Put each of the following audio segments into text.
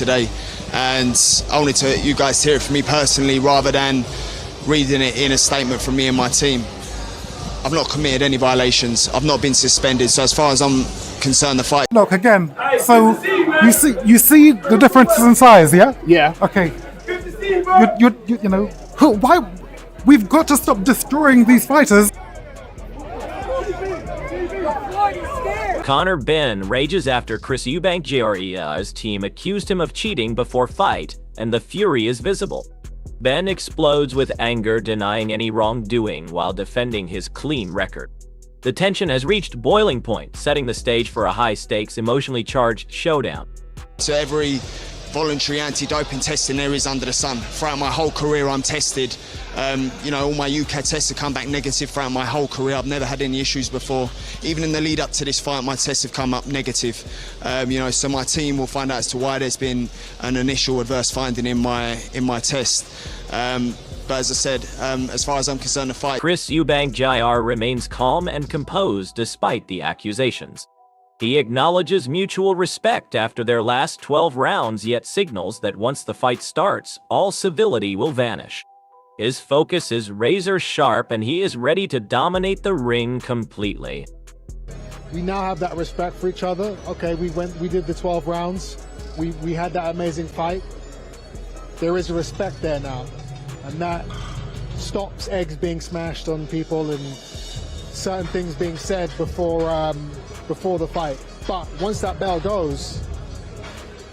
today, and I wanted you guys to hear it from me personally rather than reading it in a statement from me and my team. I've not committed any violations. I've not been suspended. So as far as I'm concerned, the fight. Look again. So you see the differences in size, yeah? Yeah. Okay. You know why? We've got to stop destroying these fighters. Conor Benn rages after Chris Eubank Jr's team accused him of cheating before fight, and the fury is visible. Benn explodes with anger, denying any wrongdoing while defending his clean record. The tension has reached boiling point, setting the stage for a high-stakes, emotionally charged showdown. So every voluntary anti-doping testing there is under the sun. Throughout my whole career I'm tested. All my UK tests have come back negative throughout my whole career. I've never had any issues before. Even in the lead up to this fight, my tests have come up negative. So my team will find out as to why there's been an initial adverse finding in my test. But as I said, as far as I'm concerned, the fight. Chris Eubank Jr remains calm and composed despite the accusations. He acknowledges mutual respect after their last 12 rounds, yet signals that once the fight starts, all civility will vanish. His focus is razor sharp and he is ready to dominate the ring completely. We now have that respect for each other. Okay, we did the 12 rounds. We had that amazing fight. There is a respect there now. And that stops eggs being smashed on people and certain things being said before the fight. But once that bell goes,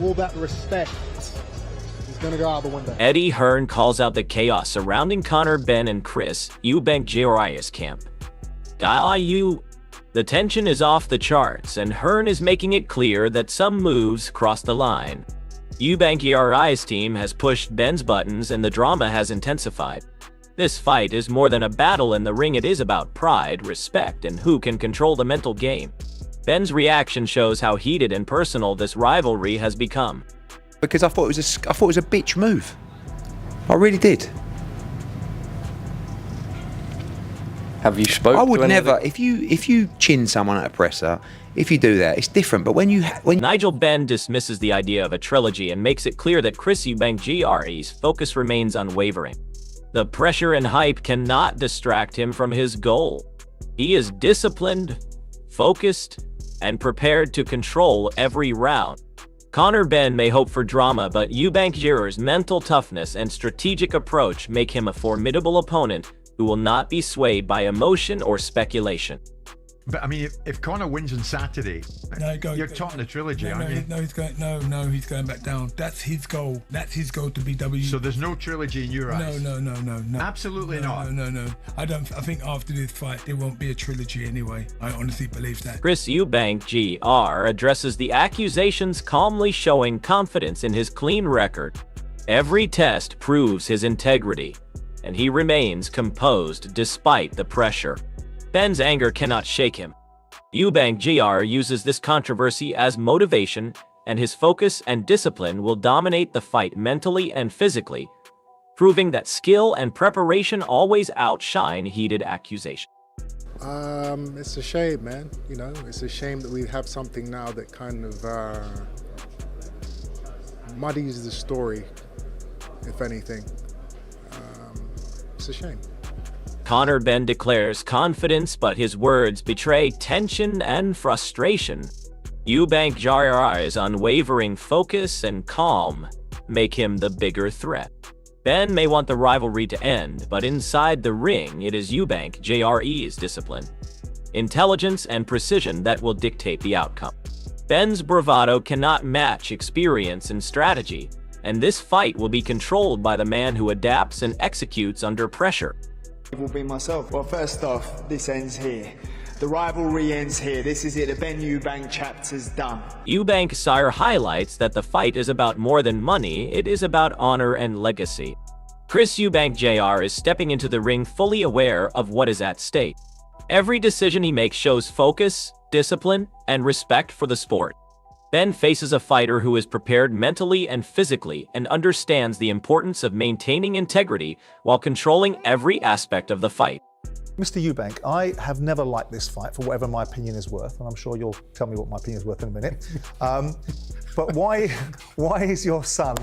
all that respect is going to go out the window. Eddie Hearn calls out the chaos surrounding Conor Benn and Chris Eubank Jr's camp. The tension is off the charts, and Hearn is making it clear that some moves cross the line. Eubank Jr's team has pushed Benn's buttons and the drama has intensified. This fight is more than a battle in the ring, it is about pride, respect, and who can control the mental game. Benn's reaction shows how heated and personal this rivalry has become. Because I thought it was a bitch move. I really did. Have you spoken? I would never. If you chin someone at a presser, if you do that, it's different. But when Nigel Benn dismisses the idea of a trilogy and makes it clear that Chris Eubank Jr's focus remains unwavering. The pressure and hype cannot distract him from his goal. He is disciplined, focused, and prepared to control every round. Conor Benn may hope for drama, but Eubank Jr's mental toughness and strategic approach make him a formidable opponent who will not be swayed by emotion or speculation. But I mean, if Conor wins on Saturday, you're talking a trilogy, aren't you? No, he's going back down. That's his goal. That's his goal to be W. So there's no trilogy in your eyes? No. Absolutely not. No. I think after this fight, there won't be a trilogy anyway. I honestly believe that. Chris Eubank Jr addresses the accusations, calmly showing confidence in his clean record. Every test proves his integrity, and he remains composed despite the pressure. Benn's anger cannot shake him. Eubank Jr uses this controversy as motivation, and his focus and discipline will dominate the fight mentally and physically, proving that skill and preparation always outshine heated accusation. It's a shame, man. It's a shame that we have something now that kind of muddies the story, if anything. It's a shame. Conor Benn declares confidence, but his words betray tension and frustration. Eubank Jr's unwavering focus and calm make him the bigger threat. Benn may want the rivalry to end, but inside the ring, it is Eubank Jr's discipline, intelligence, and precision that will dictate the outcome. Benn's bravado cannot match experience and strategy, and this fight will be controlled by the man who adapts and executes under pressure. It will be myself. Well, first off, this ends here. The rivalry ends here. This is it. The Benn Eubank chapter's done. Eubank sire highlights that the fight is about more than money, it is about honor and legacy. Chris Eubank Jr is stepping into the ring fully aware of what is at stake. Every decision he makes shows focus, discipline, and respect for the sport. Benn faces a fighter who is prepared mentally and physically and understands the importance of maintaining integrity while controlling every aspect of the fight. Mr. Eubank, I have never liked this fight for whatever my opinion is worth, and I'm sure you'll tell me what my opinion is worth in a minute. But why is your son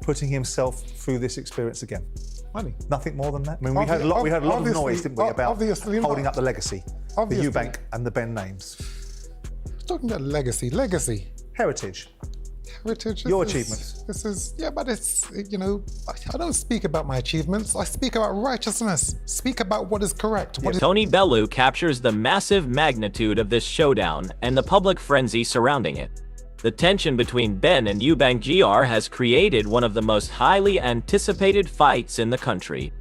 putting himself through this experience again? Money. Nothing more than that? I mean, we heard a lot of noise, didn't we, about holding up the legacy, the Eubank and the Benn names. Talking about legacy. Heritage. Your achievements. But it's, you know, I don't speak about my achievements. I speak about righteousness. Speak about what is correct. Tony Bellew captures the massive magnitude of this showdown and the public frenzy surrounding it. The tension between Benn and Eubank Jr has created one of the most highly anticipated fights in the country.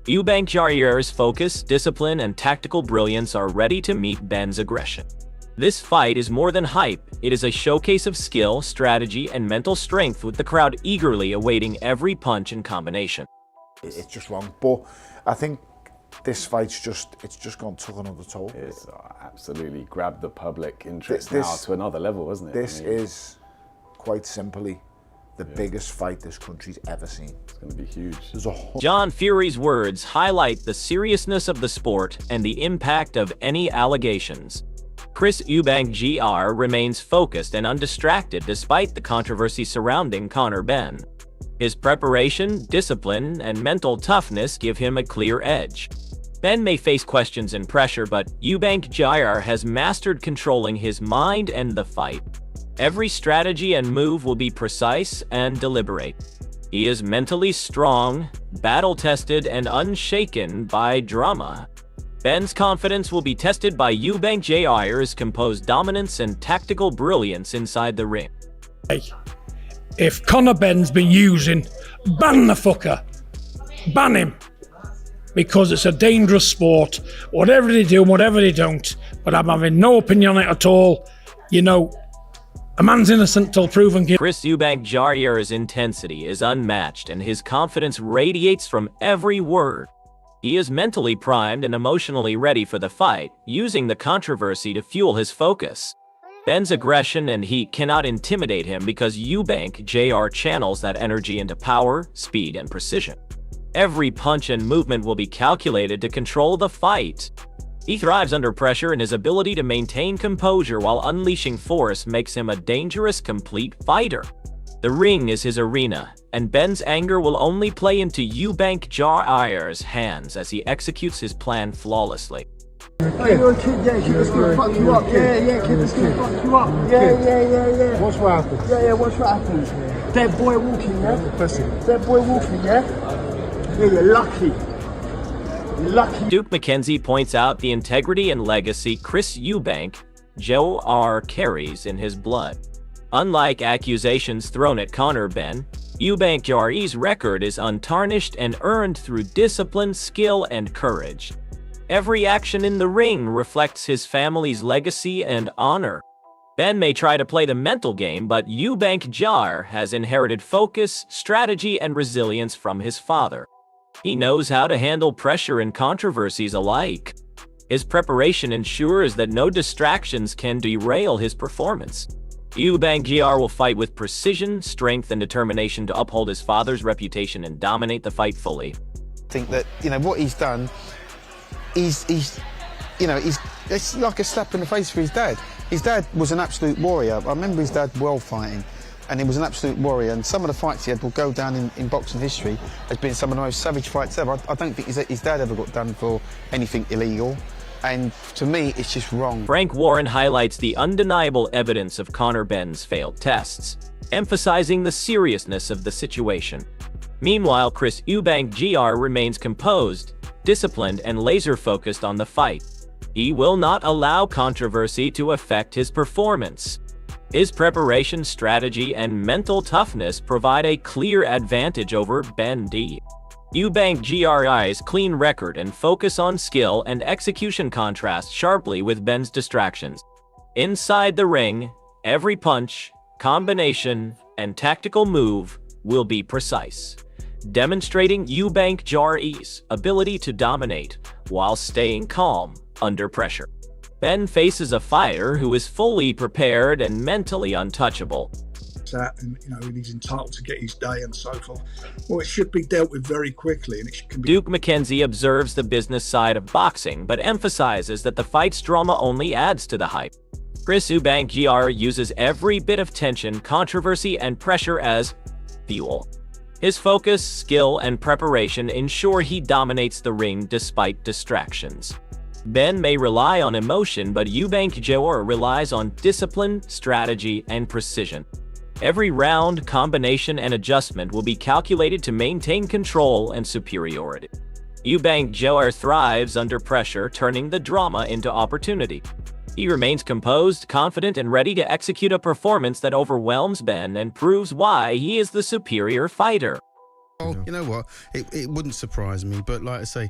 Eubank Jr's focus, discipline, and tactical brilliance are ready to meet Benn's aggression. This fight is more than hype. It is a showcase of skill, strategy, and mental strength, with the crowd eagerly awaiting every punch and combination. It's just wrong, but I think this fight's just took another toll. It's absolutely grabbed the public interest now to another level, isn't it? This is quite simply the biggest fight this country's ever seen. It's going to be huge. John Fury's words highlight the seriousness of the sport and the impact of any allegations. Chris Eubank Jr remains focused and undistracted despite the controversy surrounding Conor Benn. His preparation, discipline, and mental toughness give him a clear edge. Benn may face questions and pressure, but Eubank Jr has mastered controlling his mind and the fight. Every strategy and move will be precise and deliberate. He is mentally strong, battle-tested, and unshaken by drama. Benn's confidence will be tested by Eubank Jr's composed dominance and tactical brilliance inside the ring. If Conor Benn's been using, ban the fucker. Ban him. Because it's a dangerous sport. Whatever they do, whatever they don't. But I'm having no opinion on it at all. You know, a man's innocent till proven guilty. Chris Eubank Jr's intensity is unmatched, and his confidence radiates from every word. He is mentally primed and emotionally ready for the fight, using the controversy to fuel his focus. Benn's aggression and heat cannot intimidate him because Eubank Jr channels that energy into power, speed, and precision. Every punch and movement will be calculated to control the fight. He thrives under pressure, and his ability to maintain composure while unleashing force makes him a dangerous, complete fighter. The ring is his arena, and Benn's anger will only play into Eubank Jr's hands as he executes his plan flawlessly. Hey, you're a kid, yeah, kid that's gonna fuck you up. Yeah, kid that's gonna fuck you up. Yeah. Watch what happens. Yeah, watch what happens. Dead boy walking, yeah? Dead boy walking, yeah? Yeah, you're lucky. You're lucky. Duke McKenzie points out the integrity and legacy Chris Eubank Jr carries in his blood. Unlike accusations thrown at Conor Benn, Eubank Jr's record is untarnished and earned through discipline, skill, and courage. Every action in the ring reflects his family's legacy and honor. Benn may try to play the mental game, but Eubank Jr has inherited focus, strategy, and resilience from his father. He knows how to handle pressure and controversies alike. His preparation ensures that no distractions can derail his performance. Eubank Jr will fight with precision, strength, and determination to uphold his father's reputation and dominate the fight fully. I think that, you know, what he's done, it's like a slap in the face for his dad. His dad was an absolute warrior. I remember his dad world fighting, and he was an absolute warrior. And some of the fights he had will go down in boxing history as being some of the most savage fights ever. I don't think his dad ever got done for anything illegal. And to me, it's just wrong. Frank Warren highlights the undeniable evidence of Conor Benn's failed tests, emphasizing the seriousness of the situation. Meanwhile, Chris Eubank Jr remains composed, disciplined, and laser-focused on the fight. He will not allow controversy to affect his performance. His preparation, strategy, and mental toughness provide a clear advantage over Benn. Eubank Jr's clean record and focus on skill and execution contrast sharply with Benn's distractions. Inside the ring, every punch, combination, and tactical move will be precise, demonstrating Eubank Jr's ability to dominate while staying calm under pressure. Benn faces a fighter who is fully prepared and mentally untouchable. fight at, and and he's entitled to get his day and so forth. Well, it should be dealt with very quickly, and it can be. Duke McKenzie observes the business side of boxing, but emphasizes that the fight's drama only adds to the hype. Chris Eubank Jr. uses every bit of tension, controversy, and pressure as fuel. His focus, skill, and preparation ensure he dominates the ring despite distractions. Benn may rely on emotion, but Eubank Jr. relies on discipline, strategy, and precision. Every round, combination, and adjustment will be calculated to maintain control and superiority. Eubank Jr. thrives under pressure, turning the drama into opportunity. He remains composed, confident, and ready to execute a performance that overwhelms Benn and proves why he is the superior fighter. Well, you know what? It wouldn't surprise me, but like I say,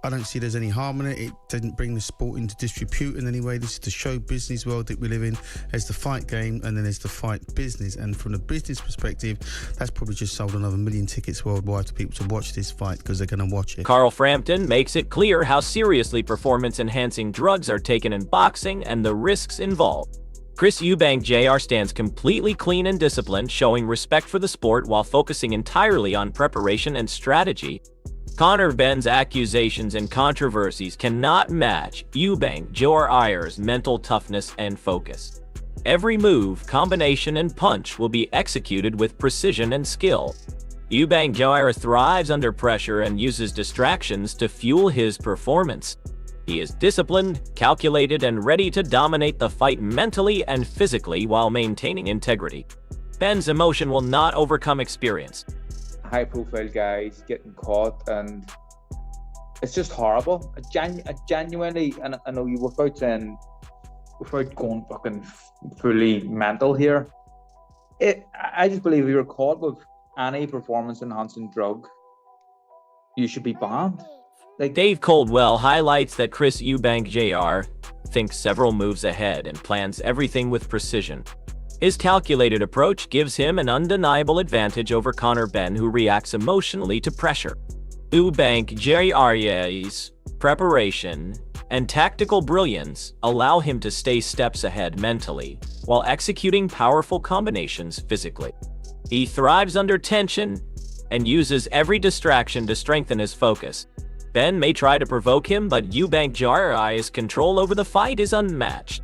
I don't see there's any harm in it. It doesn't bring the sport into disrepute in any way. This is the show business world that we live in. There's the fight game, and then there's the fight business. And from the business perspective, that's probably just sold another 1 million tickets worldwide to people to watch this fight because they're going to watch it. Carl Frampton makes it clear how seriously performance-enhancing drugs are taken in boxing and the risks involved. Chris Eubank Jr. stands completely clean and disciplined, showing respect for the sport while focusing entirely on preparation and strategy. Conor Benn's accusations and controversies cannot match Eubank Jr.'s mental toughness and focus. Every move, combination, and punch will be executed with precision and skill. Eubank Jr. thrives under pressure and uses distractions to fuel his performance. He is disciplined, calculated, and ready to dominate the fight mentally and physically while maintaining integrity. Benn's emotion will not overcome experience. High-profile guys getting caught, and it's just horrible. I genuinely, and I know you without going fucking fully mental here, I just believe if you're caught with any performance-enhancing drug, you should be banned. Dave Coldwell highlights that Chris Eubank Jr. thinks several moves ahead and plans everything with precision. His calculated approach gives him an undeniable advantage over Conor Benn, who reacts emotionally to pressure. Eubank Jr.'s preparation and tactical brilliance allow him to stay steps ahead mentally, while executing powerful combinations physically. He thrives under tension and uses every distraction to strengthen his focus. Benn may try to provoke him, but Eubank Jr.'s control over the fight is unmatched.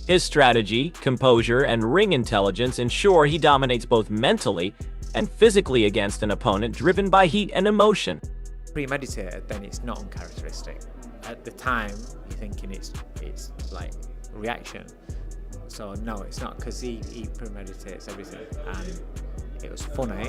His strategy, composure, and ring intelligence ensure he dominates both mentally and physically against an opponent driven by heat and emotion. Premeditated, then it's not uncharacteristic. At the time, you're thinking it's like reaction. So no, it's not, because he premeditates everything, and it was funny,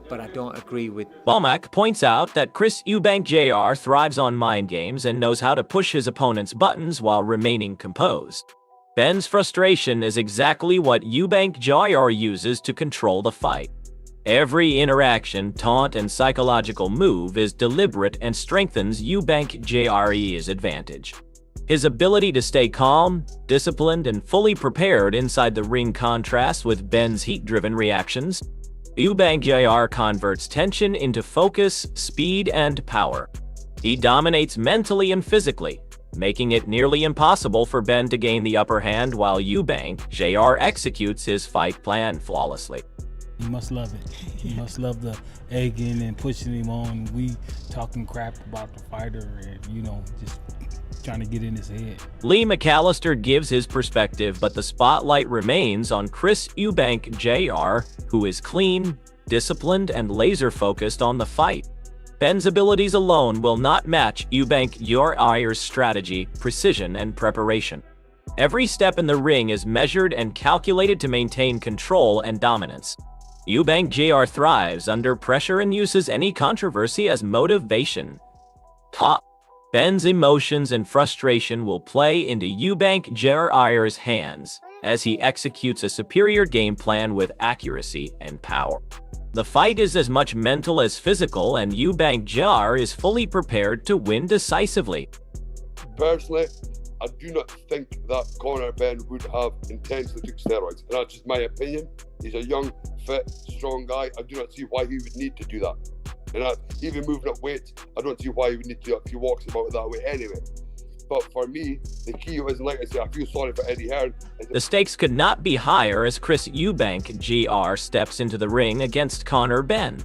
but I don't agree with. Womack points out that Chris Eubank Jr. thrives on mind games and knows how to push his opponent's buttons while remaining composed. Benn's frustration is exactly what Eubank Jr. uses to control the fight. Every interaction, taunt, and psychological move is deliberate and strengthens Eubank Jr.'s advantage. His ability to stay calm, disciplined, and fully prepared inside the ring contrasts with Benn's heat-driven reactions. Eubank Jr. converts tension into focus, speed, and power. He dominates mentally and physically, making it nearly impossible for Benn to gain the upper hand while Eubank Jr. executes his fight plan flawlessly. You must love it. You must love the egging and pushing him on. We talking crap about the fighter and, just trying to get in his head. Lee McAllister gives his perspective, but the spotlight remains on Chris Eubank Jr., who is clean, disciplined, and laser-focused on the fight. Benn's abilities alone will not match Eubank Jr.'s strategy, precision, and preparation. Every step in the ring is measured and calculated to maintain control and dominance. Eubank Jr. thrives under pressure and uses any controversy as motivation. Benn's emotions and frustration will play into Eubank Jr.'s hands as he executes a superior game plan with accuracy and power. The fight is as much mental as physical, and Eubank Jr. is fully prepared to win decisively. Personally, I do not think that Conor Benn would have intensely took steroids. And that's just my opinion. He's a young, fit, strong guy. I do not see why he would need to do that. And even moving up weight, I don't see why he would need to do that if he walks about that way anyway. But for me, the key is, like I say, I feel sorry for Eddie Hearn. The stakes could not be higher as Chris Eubank Jr. steps into the ring against Conor Benn.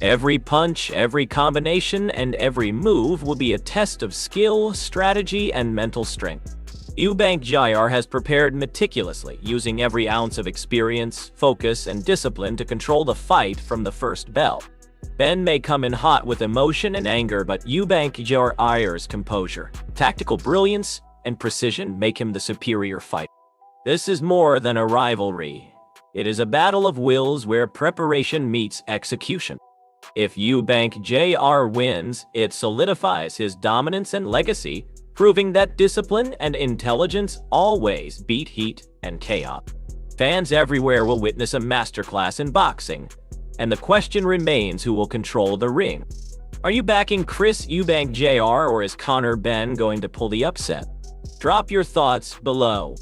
Every punch, every combination, and every move will be a test of skill, strategy, and mental strength. Eubank Jr. has prepared meticulously, using every ounce of experience, focus, and discipline to control the fight from the first bell. Benn may come in hot with emotion and anger, but Eubank Jr.'s composure, tactical brilliance, and precision make him the superior fighter. This is more than a rivalry. It is a battle of wills where preparation meets execution. If Eubank Jr. wins, it solidifies his dominance and legacy, proving that discipline and intelligence always beat heat and chaos. Fans everywhere will witness a masterclass in boxing, and the question remains who will control the ring. Are you backing Chris Eubank Jr. or is Conor Benn going to pull the upset? Drop your thoughts below.